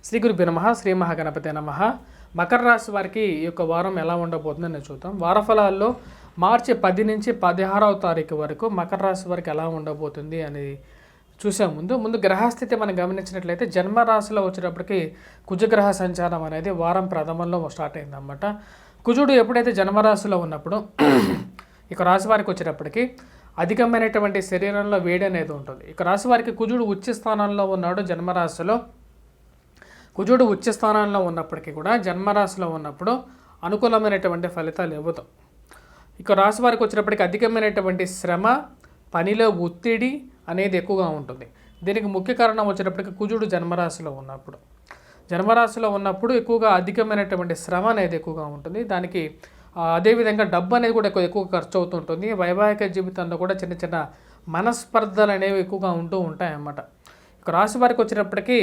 శ్రీ గురుభ్యో నమః. శ్రీ మహాగణపతే నమః. మకర రాశి వారికి ఈ యొక్క వారం ఎలా ఉండబోతుందో నేను చూద్దాం. వారఫలాల్లో మార్చి 10 నుంచి 16వ తారీఖు వరకు మకర రాశి వారికి ఎలా ఉండబోతుంది అనేది చూసే ముందు గ్రహస్థితి మనం గమనించినట్లయితే జన్మరాశిలో వచ్చేటప్పటికి కుజగ్రహ సంచారం అనేది వారం ప్రథమంలో స్టార్ట్ అయిందన్నమాట. కుజుడు ఎప్పుడైతే జన్మరాశిలో ఉన్నప్పుడు ఇక రాశి వారికి వచ్చేటప్పటికి అధికమైనటువంటి శరీరంలో వేడి అనేది ఉంటుంది. ఇక రాశి వారికి కుజుడు ఉచ్చ స్థానంలో ఉన్నాడు. జన్మరాశిలో కుజుడు ఉచ్చ స్థానంలో ఉన్నప్పటికీ కూడా జన్మరాశిలో ఉన్నప్పుడు అనుకూలమైనటువంటి ఫలితాలు ఇవ్వదు. ఇక రాశి వారికి వచ్చినప్పటికీ అధికమైనటువంటి శ్రమ, పనిలో ఒత్తిడి అనేది ఎక్కువగా ఉంటుంది. దీనికి ముఖ్య కారణం వచ్చేటప్పటికి కుజుడు జన్మరాశిలో ఉన్నప్పుడు ఎక్కువగా అధికమైనటువంటి శ్రమ అనేది ఎక్కువగా ఉంటుంది. దానికి అదేవిధంగా డబ్బు అనేది కూడా ఎక్కువ ఖర్చు అవుతుంటుంది. వైవాహిక జీవితంలో కూడా చిన్న చిన్న మనస్పర్ధలు అనేవి ఎక్కువగా ఉంటూ ఉంటాయన్నమాట. ఇక రాశి వారికి వచ్చినప్పటికీ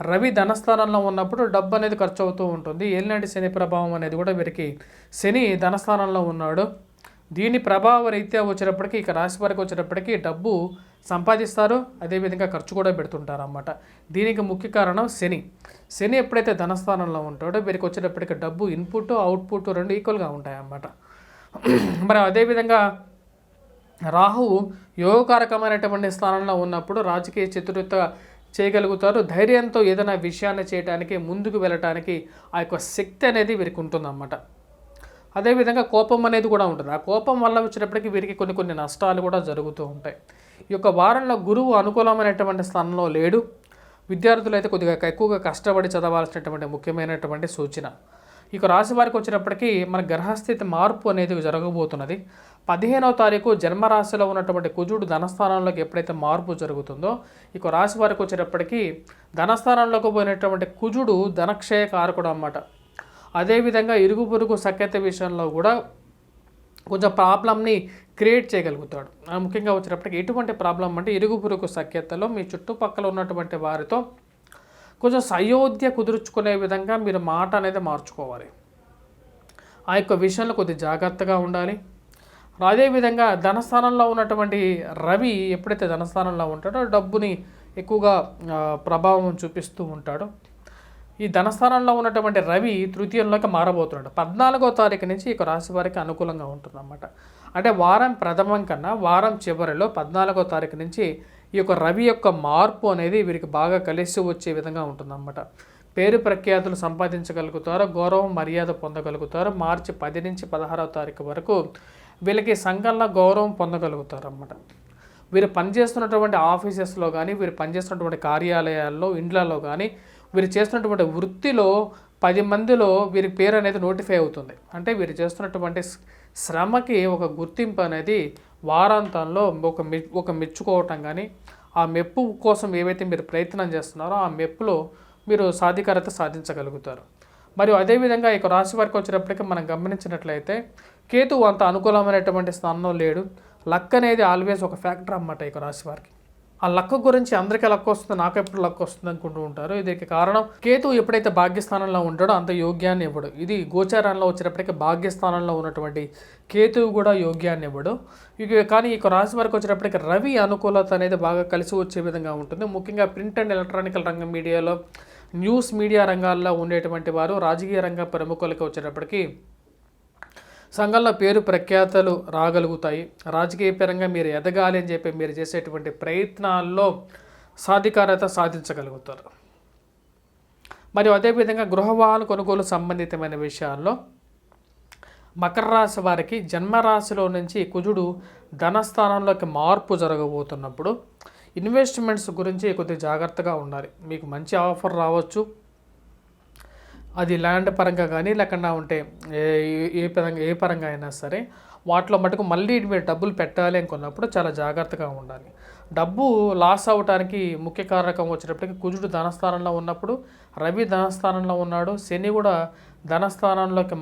రవి ధనస్థానంలో ఉన్నప్పుడు డబ్బు అనేది ఖర్చు అవుతూ ఉంటుంది. ఏలినాటి శని ప్రభావం అనేది కూడా వీరికి శని ధనస్థానంలో ఉన్నాడు. దీని ప్రభావ రీత్యా వచ్చేటప్పటికి ఇక రాశి వారికి వచ్చేటప్పటికి డబ్బు సంపాదిస్తారు, అదేవిధంగా ఖర్చు కూడా పెడుతుంటారు అన్నమాట. దీనికి ముఖ్య కారణం శని ఎప్పుడైతే ధనస్థానంలో ఉంటాడో వీరికి వచ్చేటప్పటికి డబ్బు ఇన్పుట్ అవుట్పుట్ రెండు ఈక్వల్గా ఉంటాయి అన్నమాట. మరి అదేవిధంగా రాహువు యోగకారకమైనటువంటి స్థానంలో ఉన్నప్పుడు రాజకీయ చతురత చేయగలుగుతారు. ధైర్యంతో ఏదైనా విషయాన్ని చేయడానికి ముందుకు వెళ్ళటానికి ఆ యొక్క శక్తి అనేది వీరికి ఉంటుందన్నమాట. అదేవిధంగా కోపం అనేది కూడా ఉంటుంది. ఆ కోపం వల్ల వచ్చినప్పటికీ వీరికి కొన్ని నష్టాలు కూడా జరుగుతూ ఉంటాయి. ఈ యొక్క వారంలో గురువు అనుకూలమైనటువంటి స్థానంలో లేడు. విద్యార్థులు అయితే కొద్దిగా ఎక్కువగా కష్టపడి చదవాల్సినటువంటి ముఖ్యమైనటువంటి సూచన. ఇక రాశి వారికి వచ్చినప్పటికీ మన గ్రహస్థితి మార్పు అనేది జరగబోతున్నది. 15వ తారీఖు జన్మరాశిలో ఉన్నటువంటి కుజుడు ధనస్థానంలోకి ఎప్పుడైతే మార్పు జరుగుతుందో ఇక రాశి వారికి వచ్చేటప్పటికీ ధనస్థానంలోకి పోయినటువంటి కుజుడు ధనక్షయ కారకుడు అన్నమాట. అదేవిధంగా ఇరుగు పొరుగు సఖ్యత విషయంలో కూడా కొంచెం ప్రాబ్లంని క్రియేట్ చేయగలుగుతాడు. ముఖ్యంగా వచ్చేటప్పటికి ఎటువంటి ప్రాబ్లం అంటే ఇరుగు పొరుగు సఖ్యతలో మీ చుట్టుపక్కల ఉన్నటువంటి వారితో కొంచెం సయోధ్య కుదుర్చుకునే విధంగా మీరు మాట అనేది మార్చుకోవాలి. ఆ యొక్క విషయంలో కొద్దిగా జాగ్రత్తగా ఉండాలి. అదేవిధంగా ధనస్థానంలో ఉన్నటువంటి రవి ఎప్పుడైతే ధనస్థానంలో ఉంటాడో డబ్బుని ఎక్కువగా ప్రభావం చూపిస్తూ ఉంటాడు. ఈ ధనస్థానంలో ఉన్నటువంటి రవి తృతీయంలోకి మారబోతున్నాడు. 14వ తారీఖు నుంచి ఇక రాశి వారికి అనుకూలంగా ఉంటుందన్నమాట. అంటే వారం ప్రథమం కన్నా వారం చివరిలో 14వ తారీఖు నుంచి ఈ యొక్క రవి యొక్క మార్పు అనేది వీరికి బాగా కలిసి వచ్చే విధంగా ఉంటుందన్నమాట. పేరు ప్రఖ్యాతులు సంపాదించగలుగుతారు, గౌరవం మర్యాద పొందగలుగుతారు. మార్చి 10 నుంచి 16వ తారీఖు వరకు వీళ్ళకి సంఘంలో గౌరవం పొందగలుగుతారు అన్నమాట. వీరు పనిచేస్తున్నటువంటి ఆఫీసెస్లో కానీ, వీరు పనిచేస్తున్నటువంటి కార్యాలయాల్లో, ఇండ్లలో కానీ, వీరు చేస్తున్నటువంటి వృత్తిలో 10 మందిలో వీరి పేరు అనేది నోటిఫై అవుతుంది. అంటే వీరు చేస్తున్నటువంటి శ్రమకి ఒక గుర్తింపు అనేది వారాంతంలో ఒక మెచ్చుకోవటం కానీ, ఆ మెప్పు కోసం ఏవైతే మీరు ప్రయత్నం చేస్తున్నారో ఆ మెప్పులో మీరు సాధికారత సాధించగలుగుతారు. మరియు అదేవిధంగా ఇక రాశి వారికి వచ్చేటప్పటికీ మనం గమనించినట్లయితే కేతువు అంత అనుకూలమైనటువంటి స్థానంలో లేడు. లక్ అనేది ఆల్వేస్ ఒక ఫ్యాక్టర్ అన్నమాట. ఇక రాశి వారికి ఆ లక్ గురించి అందరికీ లక్ వస్తుంది, నాకు ఎప్పుడు లక్ వస్తుంది అనుకుంటూ ఉంటారు. దీనికి కారణం కేతువు ఎప్పుడైతే భాగ్యస్థానంలో ఉంటాడో అంత యోగ్యాన్ని ఇవ్వడు. ఇది గోచారంలో వచ్చేటప్పటికీ భాగ్యస్థానంలో ఉన్నటువంటి కేతువు కూడా యోగ్యాన్ని ఇవ్వడు. కానీ ఇక రాశి వారికి వచ్చేటప్పటికి రవి అనుకూలత అనేది బాగా కలిసి వచ్చే విధంగా ఉంటుంది. ముఖ్యంగా ప్రింట్ అండ్ ఎలక్ట్రానికల్ రంగం, మీడియాలో, న్యూస్ మీడియా రంగాల్లో ఉండేటువంటి వారు, రాజకీయ రంగ ప్రముఖులకి వచ్చేటప్పటికి సంఘంలో పేరు ప్రఖ్యాతలు రాగలుగుతాయి. రాజకీయ పరంగా మీరు ఎదగాలి అని చెప్పి మీరు చేసేటువంటి ప్రయత్నాల్లో సాధికారత సాధించగలుగుతారు. మరియు అదేవిధంగా గృహవాహన కొనుగోలు సంబంధితమైన విషయాల్లో మకర రాశి వారికి జన్మరాశిలో నుంచి కుజుడు ధనస్థానంలోకి మార్పు జరగబోతున్నప్పుడు ఇన్వెస్ట్మెంట్స్ గురించి కొద్దిగా జాగ్రత్తగా ఉండాలి. మీకు మంచి ఆఫర్ రావచ్చు, అది ల్యాండ్ పరంగా కానీ లేకుండా ఉంటే ఏ పరంగా అయినా సరే వాటిలో మటుకు మళ్ళీ మీరు డబ్బులు పెట్టాలి అనుకున్నప్పుడు చాలా జాగ్రత్తగా ఉండాలి. డబ్బు లాస్ అవ్వడానికి ముఖ్య కారకం వచ్చేటప్పటికి కుజుడు ధనస్థానంలో ఉన్నప్పుడు రవి ధనస్థానంలో ఉన్నాడు, శని కూడా ధనస్థానంలోకి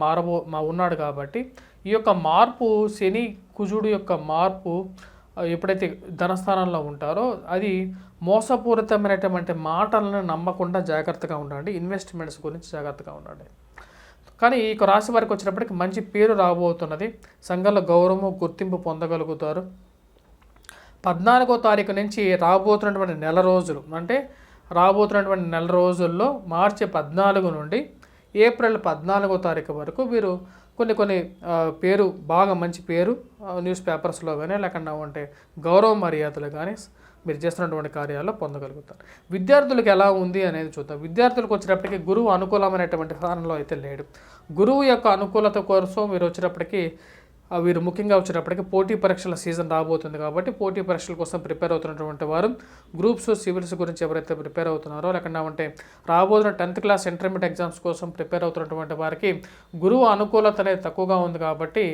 ఉన్నాడు. కాబట్టి ఈ యొక్క మార్పు, శని కుజుడు యొక్క మార్పు ఎప్పుడైతే ధనస్థానంలో ఉంటారో అది మోసపూరితమైనటువంటి మాటలను నమ్మకుండా జాగ్రత్తగా ఉండండి. ఇన్వెస్ట్మెంట్స్ గురించి జాగ్రత్తగా ఉండండి. కానీ ఈ రాశి వారికి వచ్చినప్పటికి మంచి పేరు రాబోతున్నది. సంఘంలో గౌరవము, గుర్తింపు పొందగలుగుతారు. 14వ తారీఖు నుంచి రాబోతున్నటువంటి నెల రోజులు అంటే రాబోతున్నటువంటి నెల రోజుల్లో మార్చి 14 నుండి ఏప్రిల్ 14వ తారీఖు వరకు వీరు కొన్ని పేరు బాగా మంచి పేరు న్యూస్ పేపర్స్లో కానీ లేకుండా ఉంటే గౌరవ మర్యాదలు కానీ మీరు చేస్తున్నటువంటి కార్యాల్లో పొందగలుగుతారు. విద్యార్థులకు ఎలా ఉంది అనేది చూద్దాం. విద్యార్థులకు వచ్చేటప్పటికి గురువు అనుకూలమైనటువంటి స్థానంలో అయితే లేడు. గురువు యొక్క అనుకూలత కోసం వీరు వచ్చేటప్పటికి వీరు ముఖ్యంగా వచ్చేటప్పటికి పోటీ పరీక్షల సీజన్ రాబోతుంది కాబట్టి పోటీ పరీక్షల కోసం ప్రిపేర్ అవుతున్నటువంటి వారు గ్రూప్స్ సివిల్స్ గురించి ఎవరైతే ప్రిపేర్ అవుతున్నారో లేకుండా ఉంటే రాబోతున్న 10th క్లాస్ ఇంటర్మీడియట్ ఎగ్జామ్స్ కోసం ప్రిపేర్ అవుతున్నటువంటి వారికి గురువు అనుకూలత అనేది తక్కువగా ఉంది కాబట్టి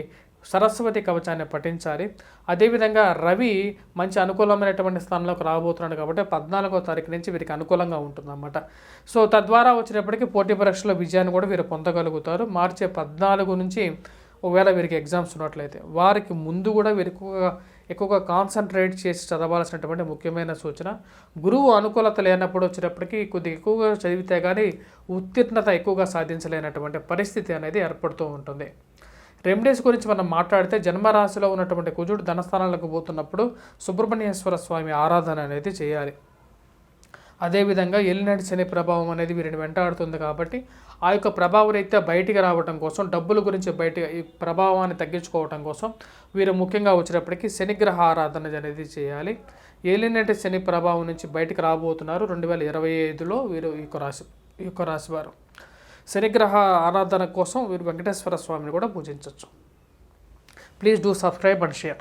సరస్వతి కవచాన్ని పఠించాలి. అదేవిధంగా రవి మంచి అనుకూలమైనటువంటి స్థానంలోకి రాబోతున్నాడు కాబట్టి 14వ తారీఖు నుంచి వీరికి అనుకూలంగా ఉంటుందన్నమాట. సో తద్వారా వచ్చేటప్పటికి పోటీ పరీక్షల విజయాన్ని కూడా వీరు పొందగలుగుతారు. మార్చి 14 నుంచి ఒకవేళ వీరికి ఎగ్జామ్స్ ఉన్నట్లయితే వారికి ముందు కూడా వీరు ఎక్కువగా కాన్సన్ట్రేట్ చేసి చదవాల్సినటువంటి ముఖ్యమైన సూచన. గురువు అనుకూలత లేనప్పుడు వచ్చేటప్పటికి కొద్దిగా ఎక్కువగా చదివితే కానీ ఉత్తీర్ణత ఎక్కువగా సాధించలేనటువంటి పరిస్థితి అనేది ఏర్పడుతూ ఉంటుంది. రెమెడీస్ గురించి మనం మాట్లాడితే జన్మరాశిలో ఉన్నటువంటి కుజుడు ధనస్థానాలకు పోతున్నప్పుడు సుబ్రహ్మణ్యేశ్వర స్వామి ఆరాధన అనేది చేయాలి. అదేవిధంగా ఏలినాటి శని ప్రభావం అనేది వీరిని వెంటాడుతుంది కాబట్టి ఆ యొక్క ప్రభావం రీత్యా బయటికి రావడం కోసం డబ్బుల గురించి ఈ ప్రభావాన్ని తగ్గించుకోవడం కోసం వీరు ముఖ్యంగా వచ్చేటప్పటికి శనిగ్రహ ఆరాధన అనేది చేయాలి. ఏలినాటి శని ప్రభావం నుంచి బయటికి రాబోతున్నారు 2025లో వీరు ఈ యొక్క రాశి వారు. శనిగ్రహ ఆరాధన కోసం వీరు వెంకటేశ్వర స్వామిని కూడా పూజించవచ్చు. Please do subscribe and share.